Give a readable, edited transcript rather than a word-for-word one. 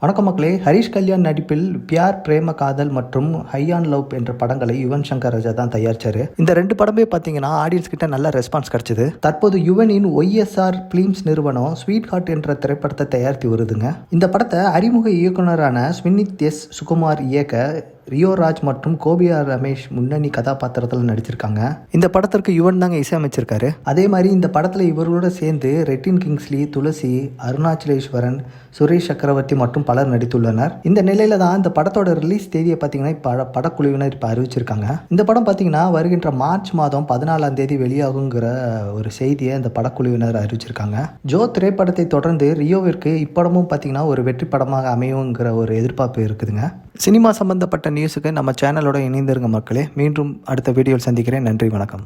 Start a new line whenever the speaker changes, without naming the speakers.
வணக்கம் மக்களே. ஹரிஷ் கல்யாண் நடிப்பில் பியார் பிரேம காதல் மற்றும் ஹை ஆன் லவ் என்ற படங்களை யுவன் சங்கர் ராஜா தான் தயாரிச்சாரு. இந்த ரெண்டு படமே பார்த்தீங்கன்னா ஆடியன்ஸ் கிட்ட நல்ல ரெஸ்பான்ஸ் கிடைச்சது. தற்போது யுவனின் ஒய்எஸ்ஆர் பிலிம்ஸ் நிறுவனம் ஸ்வீட் ஹார்ட் என்ற திரைப்படத்தை தயாரித்து வருதுங்க. இந்த படத்தை அறிமுக இயக்குனரான ஸ்மினித் எஸ் சுகுமார் இயக்க ரியோ ராஜ் மற்றும் கோபியா ரமேஷ் முன்னணி கதாபாத்திரத்தில் நடிச்சிருக்காங்க. இந்த படத்திற்கு யுவன் தாங்க இசையமைச்சிருக்காரு. அதே மாதிரி இந்த படத்தில் இவர்களோட சேர்ந்து ரெட்டின் கிங்ஸ்லி, துளசி, அருணாச்சலேஸ்வரன், சுரேஷ் சக்கரவர்த்தி மற்றும் பலர் நடித்துள்ளனர். இந்த நிலையில தான் இந்த படத்தோட ரிலீஸ் தேதியை பார்த்தீங்கன்னா படக்குழுவினர் இப்போ அறிவிச்சிருக்காங்க. இந்த படம் பார்த்தீங்கன்னா வருகின்ற மார்ச் மாதம் 14ஆம் தேதி வெளியாகுங்கிற ஒரு செய்தியை இந்த படக்குழுவினர் அறிவிச்சிருக்காங்க. ஜோ திரைப்படத்தை தொடர்ந்து ரியோவிற்கு இப்படமும் பார்த்தீங்கன்னா ஒரு வெற்றி படமாக அமையுங்கிற ஒரு எதிர்பார்ப்பு இருக்குதுங்க. சினிமா சம்பந்தப்பட்ட நியூஸுக்கு நம்ம சேனலோட இணைந்திருங்க மக்களே. மீண்டும் அடுத்த வீடியோவில் சந்திக்கிறேன். நன்றி, வணக்கம்.